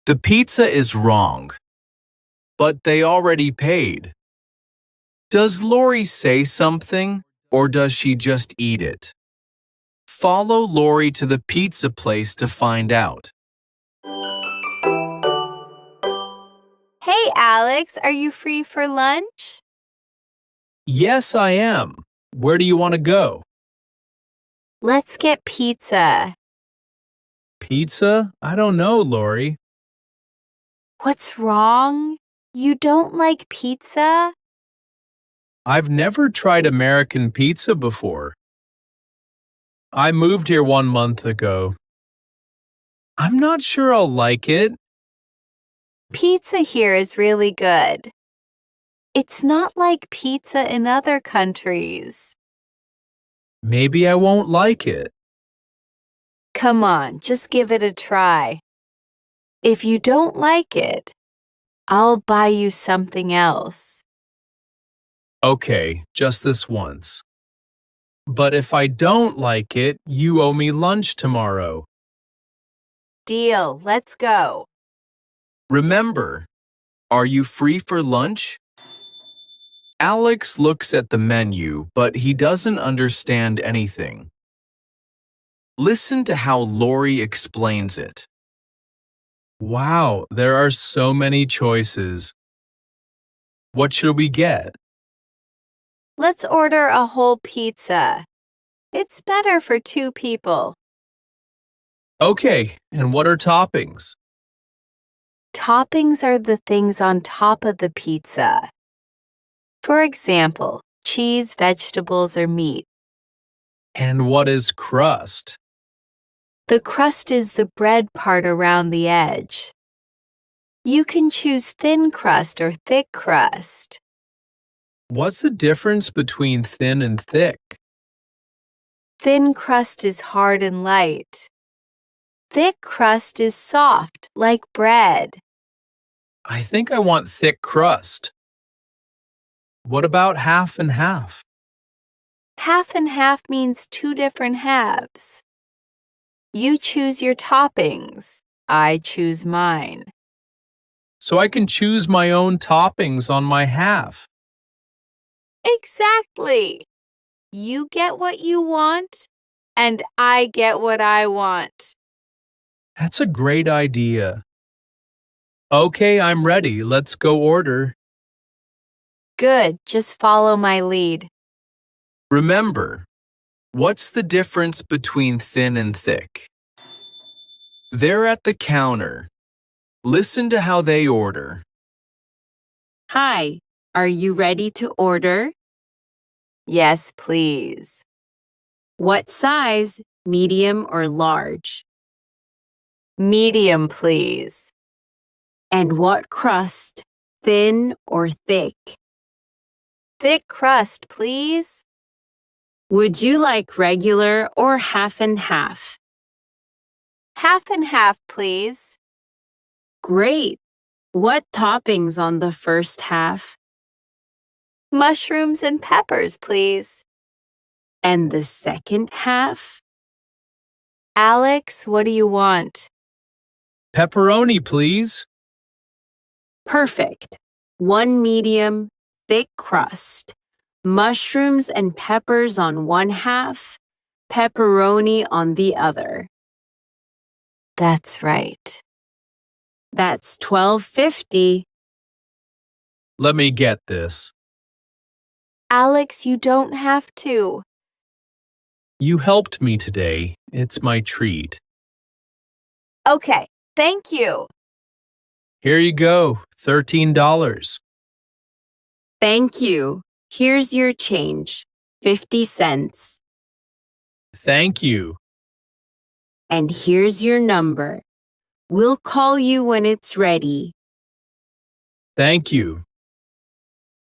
The pizza is wrong, but they already paid. Does Lori say something, or does she just eat it? Follow Lori to the pizza place to find out. Hey, Alex, are you free for lunch? Yes, I am. Where do you want to go? Let's get pizza. Pizza? I don't know, Lori. What's wrong? You don't like pizza? I've never tried American pizza before. I moved here 1 month ago. I'm not sure I'll like it. Pizza here is really good. It's not like pizza in other countries. Maybe I won't like it. Come on, just give it a try. If you don't like it, I'll buy you something else. Okay, just this once. But if I don't like it, you owe me lunch tomorrow. Deal, let's go. Remember, are you free for lunch? Alex looks at the menu, but he doesn't understand anything. Listen to how Lori explains it. Wow, there are so many choices. What should we get? Let's order a whole pizza. It's better for 2 people. Okay, and what are toppings? Toppings are the things on top of the pizza. For example, cheese, vegetables, or meat. And what is crust? The crust is the bread part around the edge. You can choose thin crust or thick crust. What's the difference between thin and thick? Thin crust is hard and light. Thick crust is soft, like bread. I think I want thick crust. What about half and half? Half and half means 2 different halves. You choose your toppings. I choose mine. So I can choose my own toppings on my half. Exactly. You get what you want, and I get what I want. That's a great idea. Okay, I'm ready. Let's go order. Good, just follow my lead. Remember, what's the difference between thin and thick? They're at the counter. Listen to how they order. Hi, are you ready to order? Yes, please. What size, medium or large? Medium, please. And what crust, thin or thick? Thick crust, please. Would you like regular or half and half? Half and half, please. Great! What toppings on the first half? Mushrooms and peppers, please. And the second half? Alex, what do you want? Pepperoni, please. Perfect. 1 medium, thick crust. Mushrooms and peppers on one half, pepperoni on the other. That's right. That's $12.50. Let me get this. Alex, you don't have to. You helped me today. It's my treat. Okay, thank you. Here you go, $13. Thank you. Here's your change, 50 cents. Thank you. And here's your number. We'll call you when it's ready. Thank you.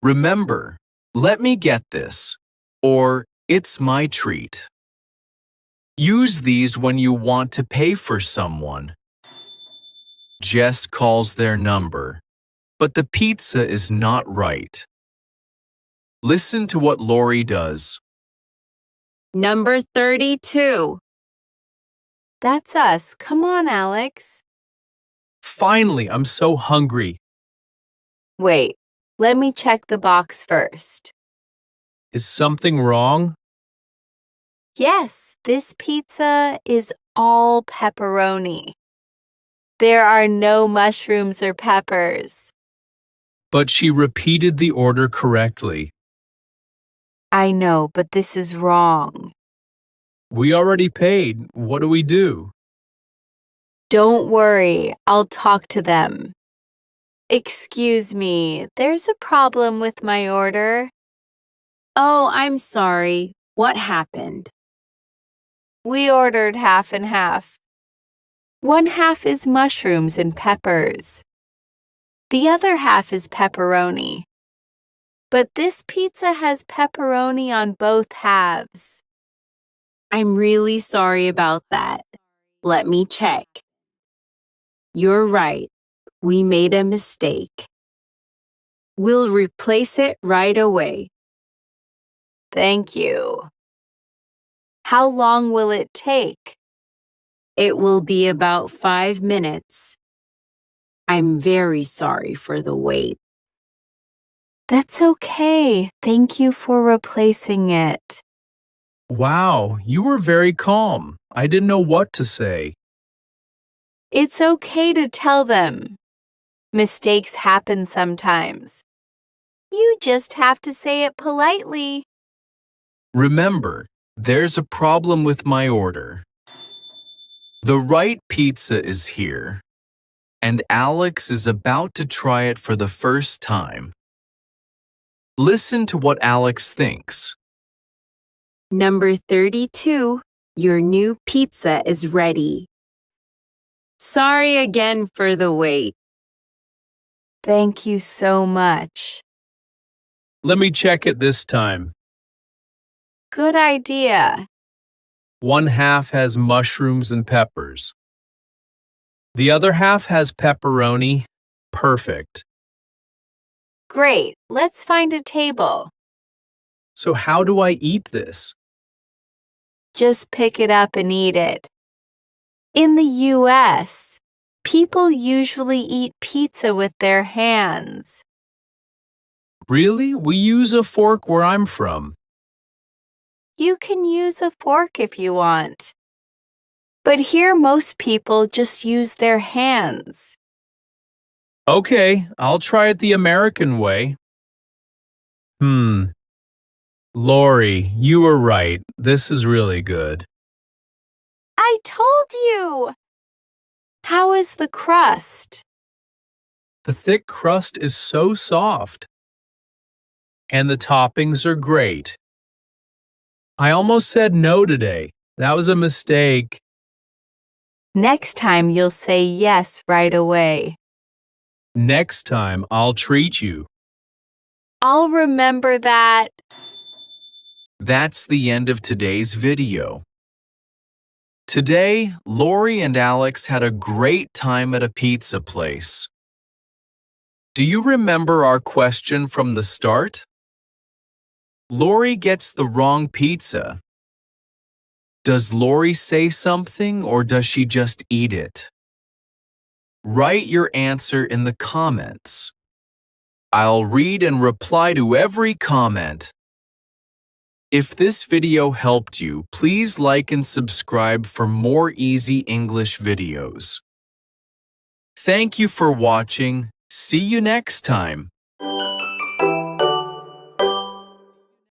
Remember, let me get this, or it's my treat. Use these when you want to pay for someone. Jess calls their number, but the pizza is not right. Listen to what Lori does. Number 32. That's us. Come on, Alex. Finally, I'm so hungry. Wait, let me check the box first. Is something wrong? Yes, this pizza is all pepperoni. There are no mushrooms or peppers. But she repeated the order correctly. I know, but this is wrong. We already paid. What do we do? Don't worry, I'll talk to them. Excuse me, there's a problem with my order. Oh, I'm sorry. What happened? We ordered half and half. One half is mushrooms and peppers. The other half is pepperoni. But this pizza has pepperoni on both halves. I'm really sorry about that. Let me check. You're right. We made a mistake. We'll replace it right away. Thank you. How long will it take? It will be about 5 minutes. I'm very sorry for the wait. That's okay. Thank you for replacing it. Wow, you were very calm. I didn't know what to say. It's okay to tell them. Mistakes happen sometimes. You just have to say it politely. Remember, there's a problem with my order. The right pizza is here, and Alex is about to try it for the first time. Listen to what Alex thinks. Number 32, your new pizza is ready. Sorry again for the wait. Thank you so much. Let me check it this time. Good idea. One half has mushrooms and peppers. The other half has pepperoni. Perfect. Great. Let's find a table. So how do I eat this? Just pick it up and eat it. In the US, people usually eat pizza with their hands. Really? We use a fork where I'm from. You can use a fork if you want. But here most people just use their hands. Okay, I'll try it the American way. Lori, you were right. This is really good. I told you! How is the crust? The thick crust is so soft. And the toppings are great. I almost said no today. That was a mistake. Next time you'll say yes right away. Next time, I'll treat you. I'll remember that. That's the end of today's video. Today, Lori and Alex had a great time at a pizza place. Do you remember our question from the start? Lori gets the wrong pizza. Does Lori say something or does she just eat it? Write your answer in the comments. I'll read and reply to every comment. If this video helped you, please like and subscribe for more easy English videos. Thank you for watching. See you next time.